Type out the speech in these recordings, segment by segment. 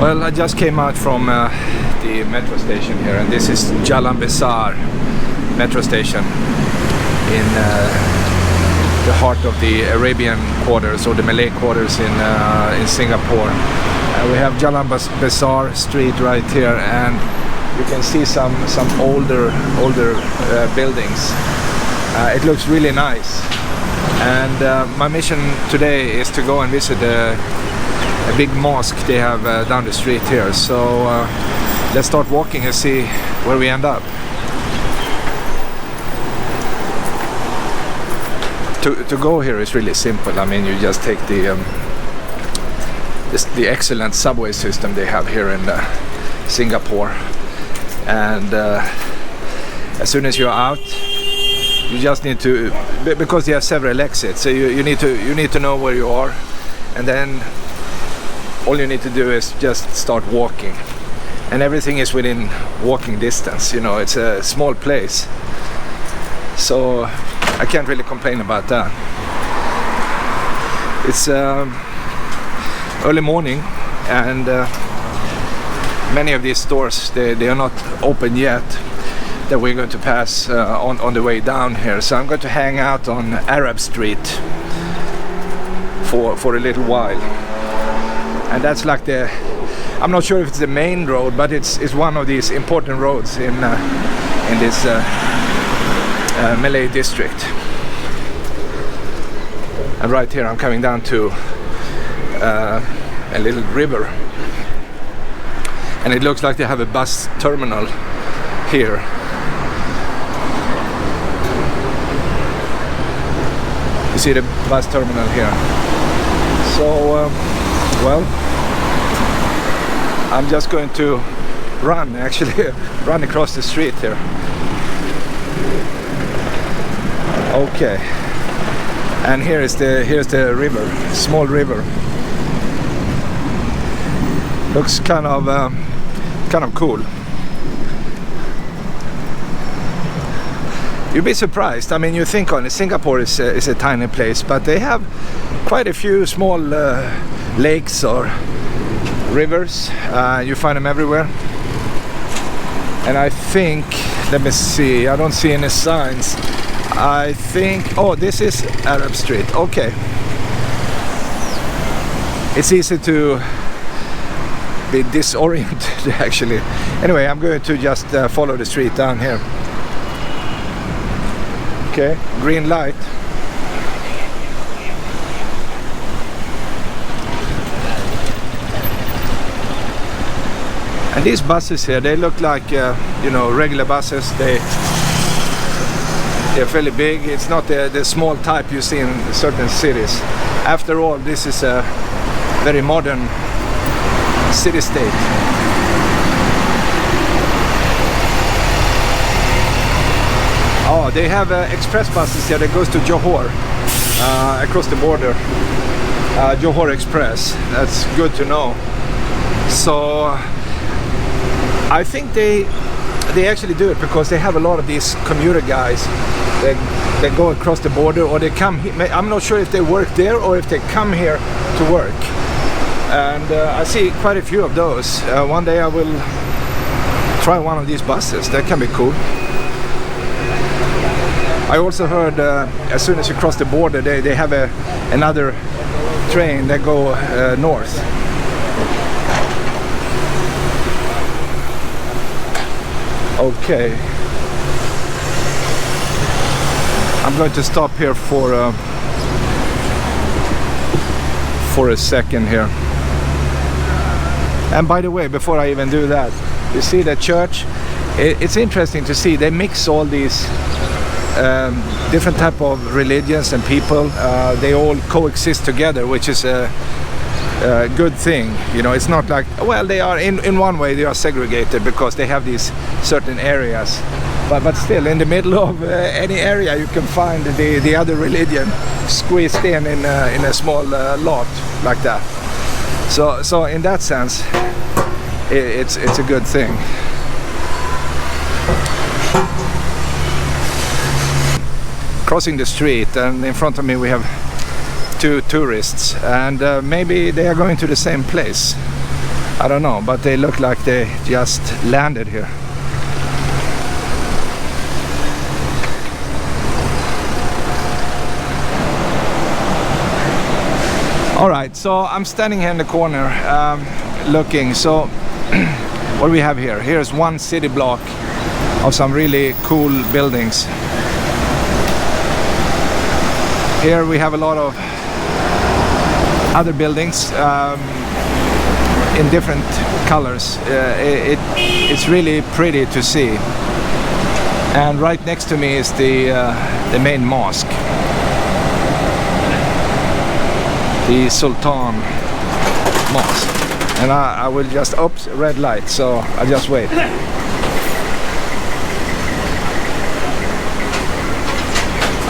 Well, I just came out from the metro station here, and this is Jalan Besar metro station in the heart of the Arabian Quarters, or the Malay Quarters in Singapore. We have Jalan Besar street right here, and you can see some older buildings. It looks really nice, and my mission today is to go and visit a big mosque they have down the street here. So let's start walking and see where we end up. To go here is really simple. I mean, you just take the excellent subway system they have here in Singapore, and as soon as you're out, you just need to, because they have several exits, so you need to know where you are, and then all you need to do is just start walking, and everything is within walking distance. You know, it's a small place, so I can't really complain about that. It's early morning, and many of these stores they are not open yet, that we're going to pass on the way down here. So I'm going to hang out on Arab Street for a little while, and that's like I'm not sure if it's the main road, but it's one of these important roads in this Malay district. And right here I'm coming down to a little river, and it looks like they have a bus terminal here. You see the bus terminal here. So well, I'm just going to run across the street here. Okay, and here's the river, small river. Looks kind of cool. You'd be surprised. I mean, you think on it, Singapore is a tiny place, but they have quite a few small lakes or rivers. You find them everywhere. And I think, let me see, I don't see any signs. I think, oh, this is Arab Street. Okay. It's easy to be disoriented actually. Anyway, I'm going to just follow the street down here. Okay, green light. And these buses here, they look like you know, regular buses. They're fairly big. It's not the small type you see in certain cities. After all, this is a very modern city-state. Oh, they have express buses here that goes to Johor, across the border. Johor Express. That's good to know. So I think they actually do it because they have a lot of these commuter guys that go across the border, or they come here. I'm not sure if they work there or if they come here to work. And I see quite a few of those. One day I will try one of these buses. That can be cool. I also heard as soon as you cross the border, they have another train that go north. Okay. I'm going to stop here for a second here. And by the way, before I even do that, you see the church? It's interesting to see they mix all these different type of religions and people. They all coexist together, which is a good thing. You know, it's not like, well, they are in one way they are segregated because they have these certain areas, but still in the middle of any area you can find the other religion squeezed in a small lot like that. So in that sense, it's a good thing. Crossing the street, and in front of me we have two tourists, and maybe they are going to the same place. I don't know, but they look like they just landed here. Alright, so I'm standing here in the corner looking. So what do we have here? Here's one city block of some really cool buildings. Here we have a lot of other buildings in different colors. It's really pretty to see. And right next to me is the main mosque, the Sultan Mosque. And I will just, oops, red light, so I'll just wait.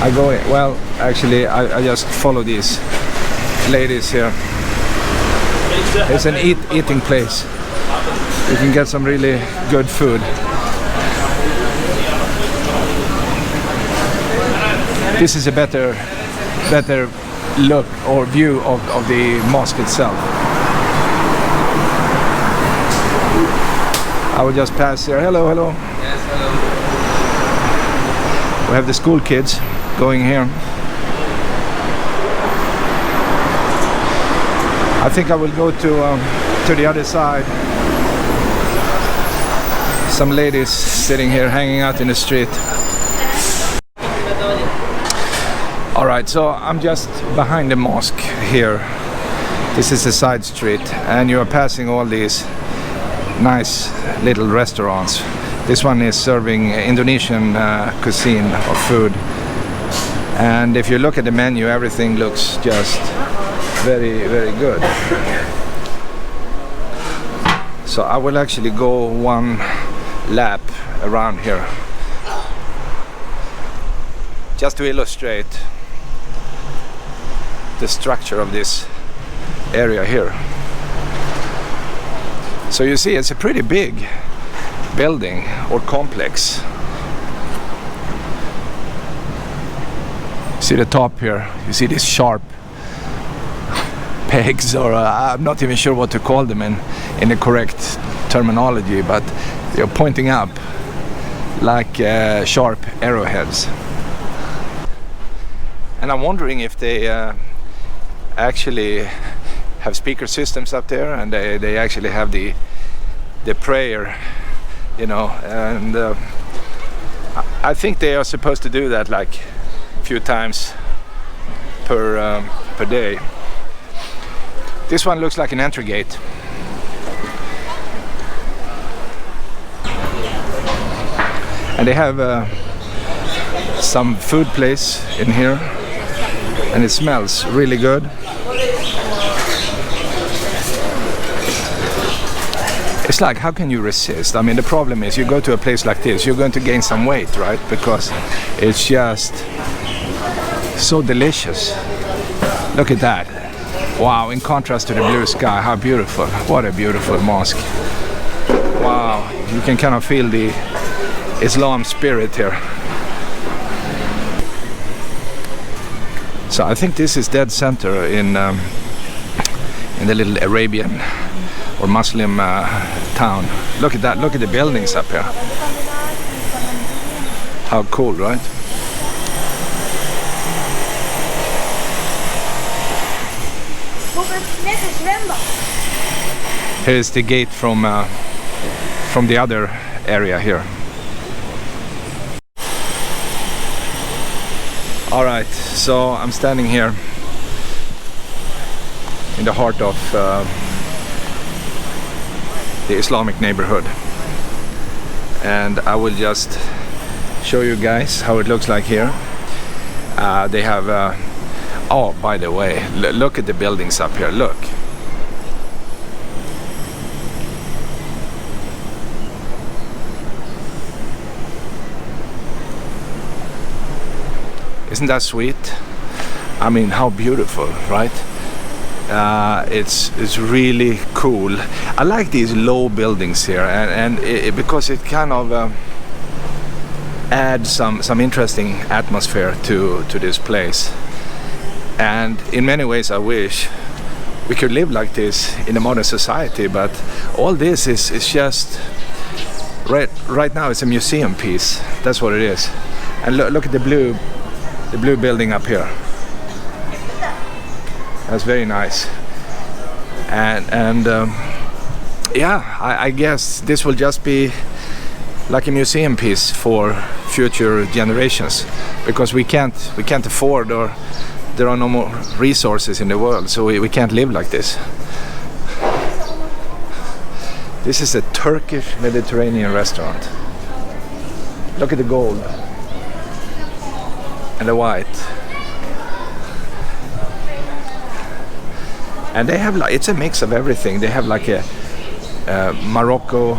I go in, well, actually I just follow these ladies here. It's an eating place. You can get some really good food. This is a better look or view of the mosque itself. I will just pass here. Hello, hello. Yes, hello. We have the school kids going here. I think I will go to the other side. Some ladies sitting here hanging out in the street. Alright, so I'm just behind the mosque here. This is a side street and you are passing all these nice little restaurants. This one is serving Indonesian cuisine or food. And if you look at the menu, everything looks just very, very good. So I will actually go one lap around here just to illustrate the structure of this area here. So you see, it's a pretty big building or complex. See the top here, you see these sharp pegs, or I'm not even sure what to call them in the correct terminology, but they're pointing up like sharp arrowheads. And I'm wondering if they actually have speaker systems up there, and they actually have the prayer, you know, and I think they are supposed to do that like a few times per day. This one looks like an entry gate. And they have some food place in here, and it smells really good. It's like, how can you resist? I mean, the problem is you go to a place like this, you're going to gain some weight, right? Because it's just so delicious. Look at that. Wow, in contrast to the blue sky, how beautiful. What a beautiful mosque. Wow, you can kind of feel the Islam spirit here. So I think this is dead center in the little Arabian or Muslim town. Look at that, look at the buildings up here. How cool, right? Here's the gate from the other area here. Alright, so I'm standing here in the heart of the Islamic neighborhood, and I will just show you guys how it looks like here. They have oh, by the way, look at the buildings up here. Look, isn't that sweet? I mean, how beautiful, right? It's really cool. I like these low buildings here, and because it kind of adds some interesting atmosphere to this place. And in many ways I wish we could live like this in a modern society, but all this is just right now it's a museum piece. That's what it is. And look at the blue building up here. That's very nice. And yeah, I guess this will just be like a museum piece for future generations, because we can't afford, or there are no more resources in the world, so we can't live like this. This is a Turkish Mediterranean restaurant. Look at the gold and the white. And they have it's a mix of everything. They have like a Morocco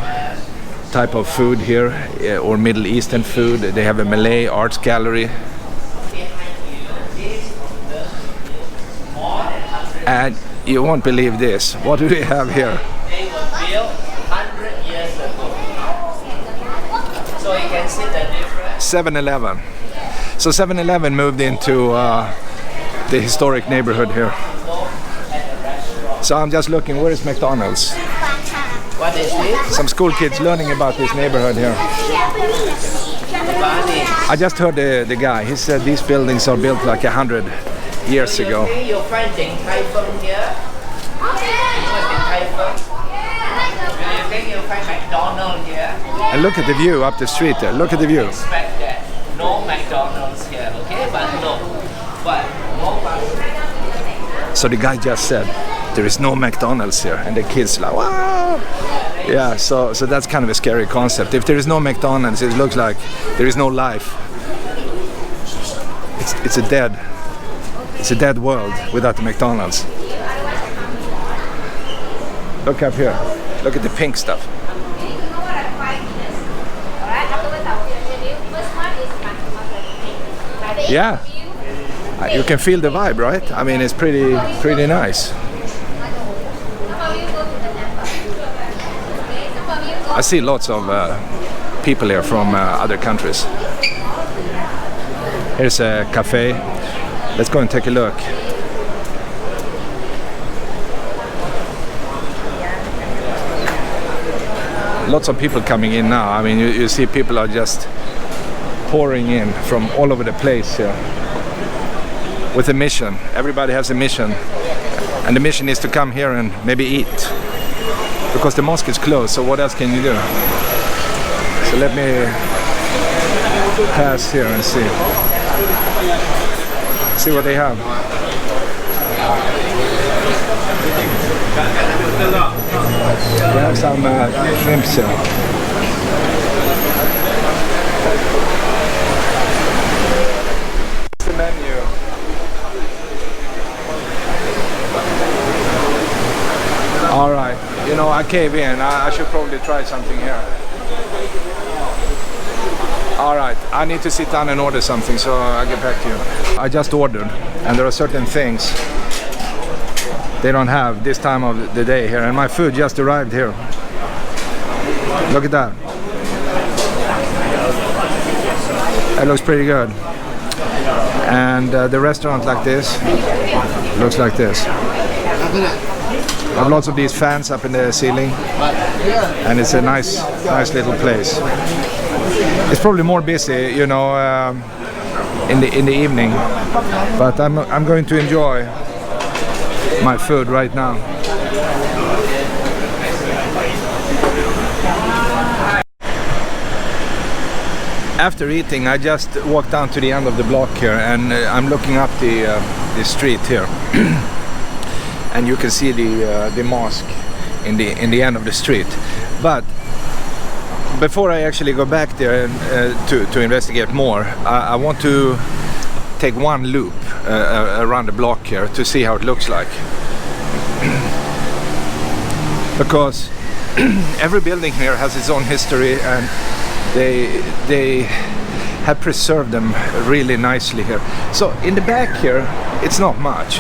type of food here, or Middle Eastern food. They have a Malay arts gallery. And you won't believe this. What do they have here? They were built 100 years ago. So you can see the difference. 7-Eleven. So 7-Eleven moved into the historic neighborhood here. So I'm just looking, where is McDonald's? What is this? Some school kids learning about this neighborhood here. I just heard the guy, he said these buildings are built like 100 years ago. You'll find Ding Tai Fung here. You think you'll find McDonald's here? And look at the view up the street there. Look at the view. Expect that. No McDonald's here, okay? But no. But no. So the guy just said there is no McDonald's here, and the kids like, wow. Yeah, so that's kind of a scary concept. If there is no McDonald's, it looks like there is no life. It's a dead world without the McDonald's. Look up here. Look at the pink stuff. Yeah, you can feel the vibe, right? I mean, it's pretty nice. I see lots of people here from other countries. Here's a cafe. Let's go and take a look. Lots of people coming in now. I mean, you see people are just pouring in from all over the place here with a mission. Everybody has a mission, and the mission is to come here and maybe eat, because the mosque is closed, so what else can you do? So let me pass here and see what they have. They have some shrimps here. The menu. All right, you know, I cave in. I should probably try something here. All right, I need to sit down and order something, so I'll get back to you. I just ordered, and there are certain things they don't have this time of the day here, and my food just arrived here. Look at that. That looks pretty good. And the restaurant like this looks like this. I have lots of these fans up in the ceiling, and it's a nice little place. It's probably more busy, you know, in the evening, but I'm going to enjoy my food right now. After eating, I just walked down to the end of the block here, and I'm looking up the street here. And you can see the mosque in the end of the street. But before I actually go back there to investigate more, I want to take one loop around the block here to see how it looks like. Because every building here has its own history, and they have preserved them really nicely here. So in the back here, it's not much,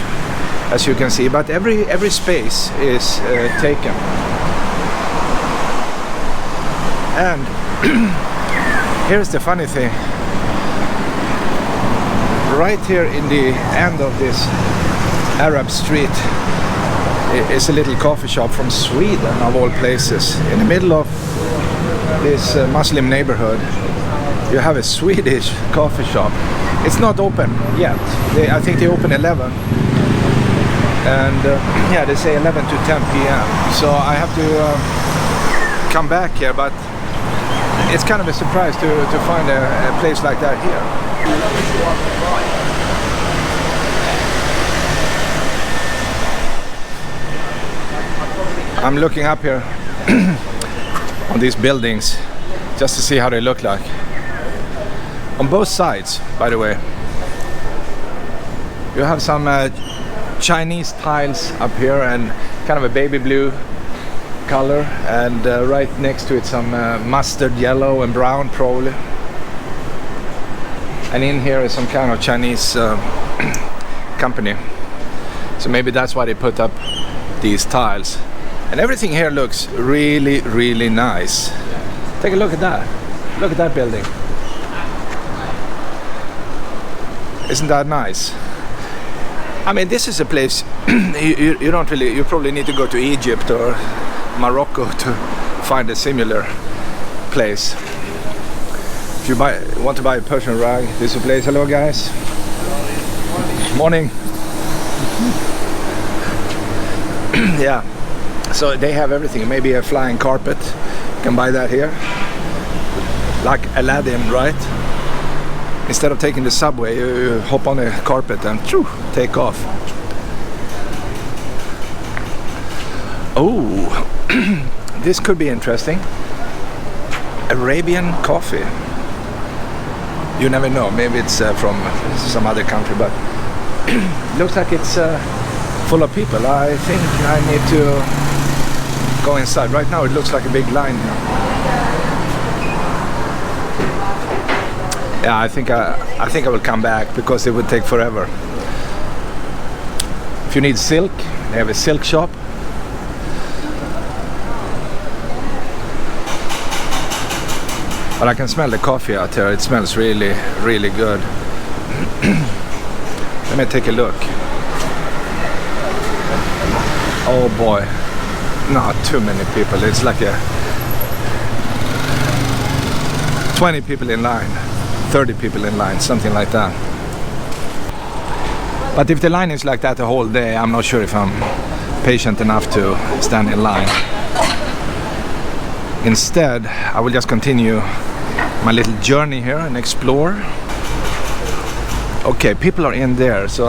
as you can see, but every space is taken. And here's the funny thing. Right here in the end of this Arab street, is a little coffee shop from Sweden, of all places. In the middle of this Muslim neighborhood, you have a Swedish coffee shop. It's not open yet. I think they open 11. And yeah, they say 11 to 10 p.m. So I have to come back here, but it's kind of a surprise to find a place like that here. I'm looking up here on these buildings just to see how they look like. On both sides, by the way, you have some Chinese tiles up here and kind of a baby blue color, and right next to it some mustard yellow and brown probably. And in here is some kind of Chinese company. So maybe that's why they put up these tiles. And everything here looks really, really nice. Take a look at that. Look at that building. Isn't that nice? I mean, this is a place you don't really, you probably need to go to Egypt or Morocco to find a similar place. If you want to buy a Persian rug, this is a place. Hello guys. Morning. Yeah. So they have everything. Maybe a flying carpet. You can buy that here. Like Aladdin, right? Instead of taking the subway, you hop on a carpet and take off. Oh, this could be interesting. Arabian coffee. You never know. Maybe it's from some other country, but looks like it's full of people. I think I need to go inside. Right now it looks like a big line here. Yeah, I think I will come back because it would take forever. If you need silk, they have a silk shop. But I can smell the coffee out here. It smells really, really good. Let me take a look. Oh boy, not too many people. It's like 20 people in line. 30 people in line, something like that. But if the line is like that the whole day, I'm not sure if I'm patient enough to stand in line. Instead, I will just continue my little journey here and explore. Okay, people are in there, so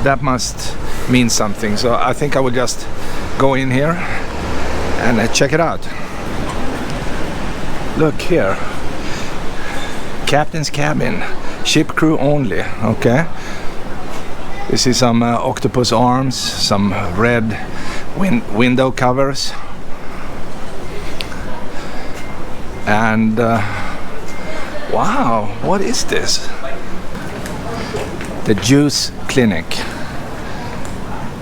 that must mean something. So I think I will just go in here and check it out. Look here. Captain's cabin, ship crew only. Okay, you see some octopus arms, some red window covers, and wow, what is this? The juice clinic.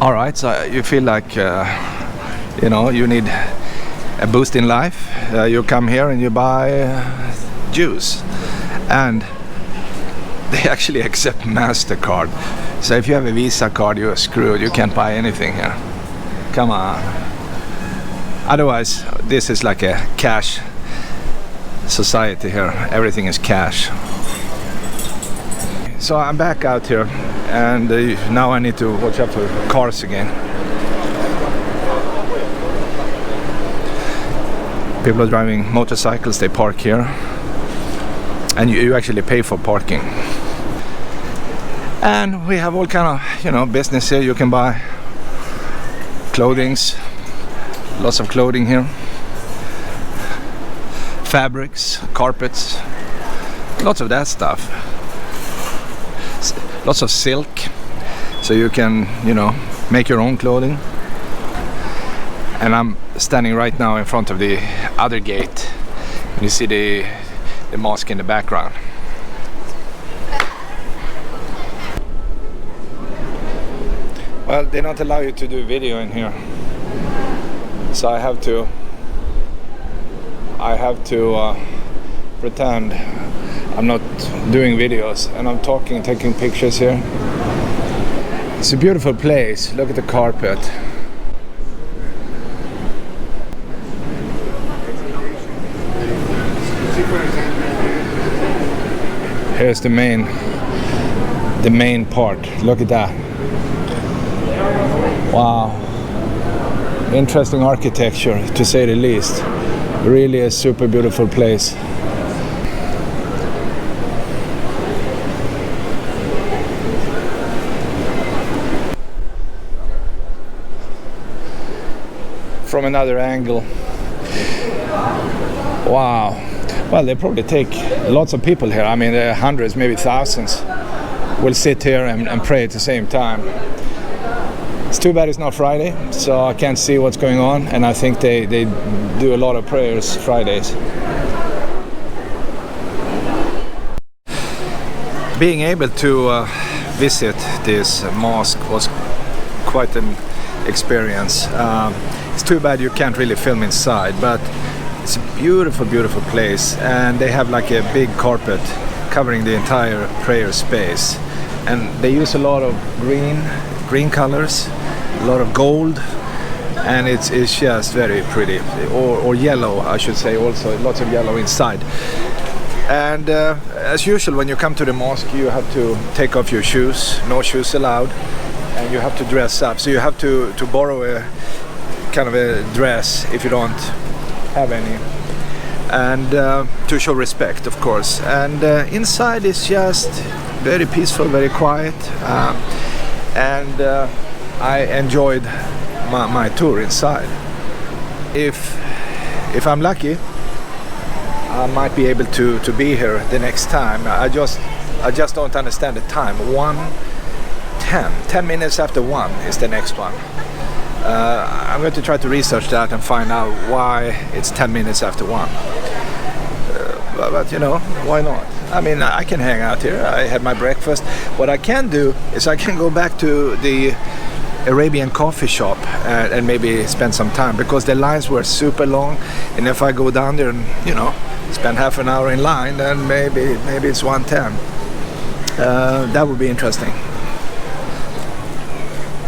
All right, so you feel like you know, you need a boost in life. You come here and you buy juice. And they actually accept MasterCard. So if you have a Visa card, you're screwed. You can't buy anything here. Come on. Otherwise, this is like a cash society here. Everything is cash. So I'm back out here, and now I need to watch out for cars again. People are driving motorcycles. They park here. And you actually pay for parking. And we have all kind of, you know, business here. You can buy clothings, lots of clothing here, fabrics, carpets, lots of that stuff. Lots of silk, so you can, you know, make your own clothing. And I'm standing right now in front of the other gate. You see the mosque in the background. Well, they don't allow you to do video in here, so I have to pretend I'm not doing videos, and I'm talking, taking pictures here. It's a beautiful place. Look at the carpet. here's the main part. Look at that. Wow. Interesting architecture, to say the least. Really a super beautiful place. From another angle. Wow. Well, they probably take lots of people here. I mean, there are hundreds, maybe thousands will sit here and pray at the same time. It's too bad it's not Friday, so I can't see what's going on, and I think they do a lot of prayers Fridays. Being able to visit this mosque was quite an experience. It's too bad you can't really film inside, but it's a beautiful, beautiful place, and they have like a big carpet covering the entire prayer space, and they use a lot of green colors, a lot of gold, and it's just very pretty, or yellow, I should say, also lots of yellow inside. And as usual, when you come to the mosque, you have to take off your shoes, no shoes allowed, and you have to dress up, so you have to borrow a kind of a dress if you don't have any, and to show respect, of course. And inside is just very peaceful, very quiet, and I enjoyed my tour inside. If I'm lucky, I might be able to be here the next time. I just don't understand the time. 10 minutes after 1 is the next one. I'm going to try to research that and find out why it's 10 minutes after 1. But you know, why not? I mean, I can hang out here. I had my breakfast. What I can do is I can go back to the Arabian coffee shop and maybe spend some time, because the lines were super long, and if I go down there and, you know, spend half an hour in line, then maybe it's 1:10. That would be interesting.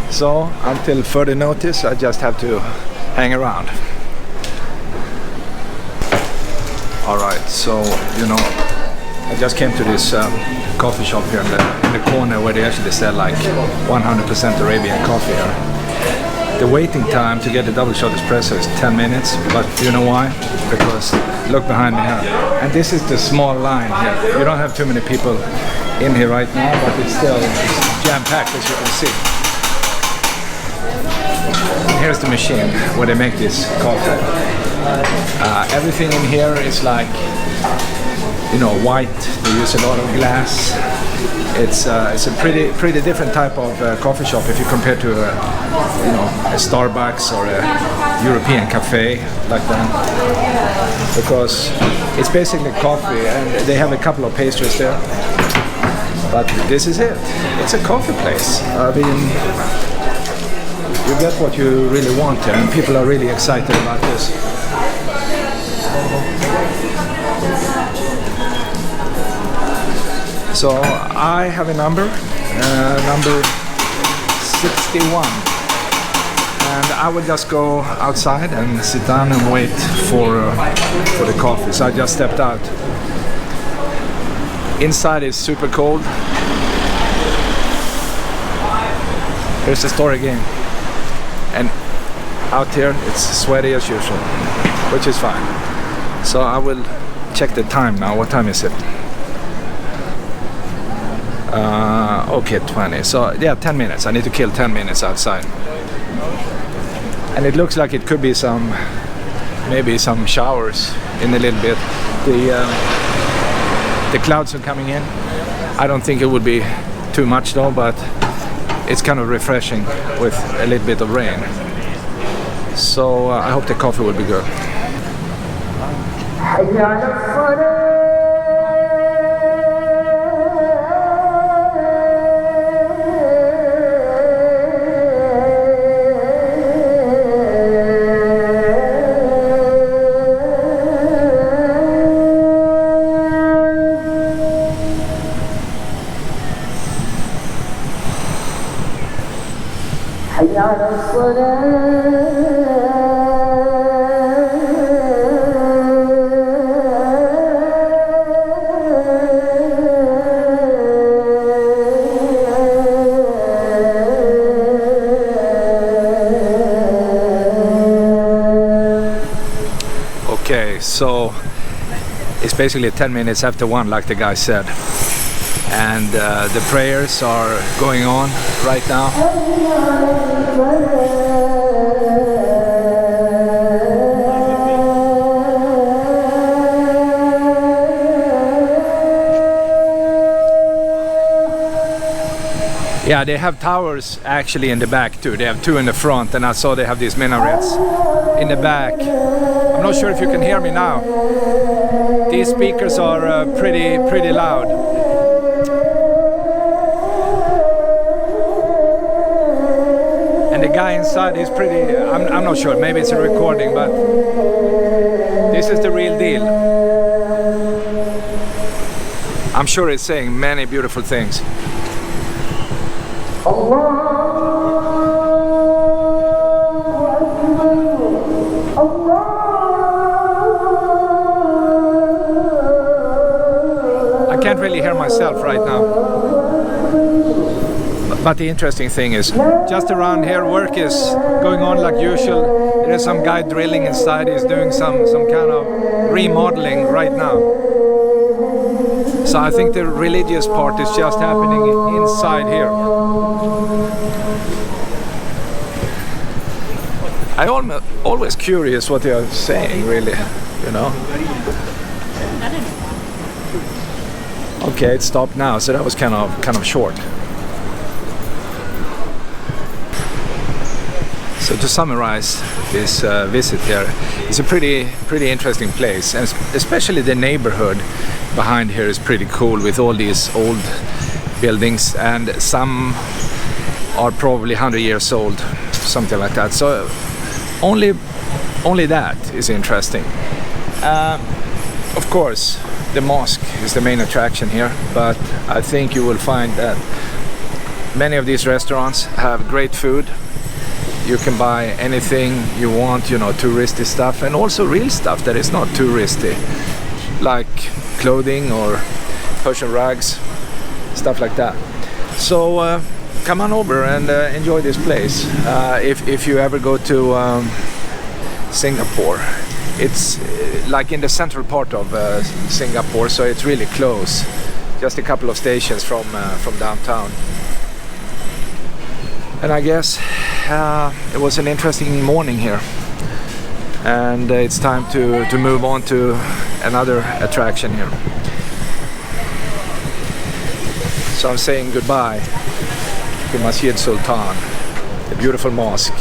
So until further notice, I just have to hang around. Alright, so you know, I just came to this coffee shop here in the corner where they actually sell like 100% Arabian coffee here. The waiting time to get the double shot espresso is 10 minutes, but you know why? Because look behind me here. And this is the small line here. You don't have too many people in here right now, but it's still jam-packed, as you can see. Here's the machine where they make this coffee. Everything in here is like, you know, white. They use a lot of glass. It's a pretty different type of coffee shop if you compare to a Starbucks or a European cafe like that, because it's basically coffee, and they have a couple of pastries there. But this is it. It's a coffee place. I mean, you get what you really want here, and people are really excited about this. So I have a number 61, and I would just go outside and sit down and wait for the coffee. So I just stepped out. Inside is super cold. Here's the store again. And out here it's sweaty as usual, which is fine. So I will check the time now. What time is it? Okay, 20. So yeah, 10 minutes. I need to kill 10 minutes outside. And it looks like it could be maybe some showers in a little bit. The clouds are coming in. I don't think it would be too much though, but it's kind of refreshing with a little bit of rain. So I hope the coffee will be good. Okay, so it's basically 10 minutes after 1, like the guy said. And the prayers are going on right now. Yeah, they have towers actually in the back too. They have 2 in the front, and I saw they have these minarets in the back. I'm not sure if you can hear me now. These speakers are pretty loud. And the guy inside is pretty, I'm not sure, maybe it's a recording, but this is the real deal. I'm sure it's saying many beautiful things. I can't really hear myself right now. But the interesting thing is, just around here work is going on like usual. There is some guy drilling inside, he's doing some kind of remodeling right now. So I think the religious part is just happening inside here. I'm always curious what they are saying, really, you know. Okay, it stopped now, so that was kind of short. So to summarize this visit here, it's a pretty interesting place, and especially the neighborhood behind here is pretty cool with all these old buildings, and some are probably 100 years old, something like that. So only that is interesting. Of course, the mosque is the main attraction here, but I think you will find that many of these restaurants have great food. You can buy anything you want, you know, touristy stuff, and also real stuff that is not touristy, like clothing or Persian rugs, stuff like that. So come on over and enjoy this place. If you ever go to Singapore, it's like in the central part of Singapore, so it's really close, just a couple of stations from downtown. And I guess it was an interesting morning here, and it's time to move on to another attraction here. So I'm saying goodbye to Masjid Sultan, the beautiful mosque.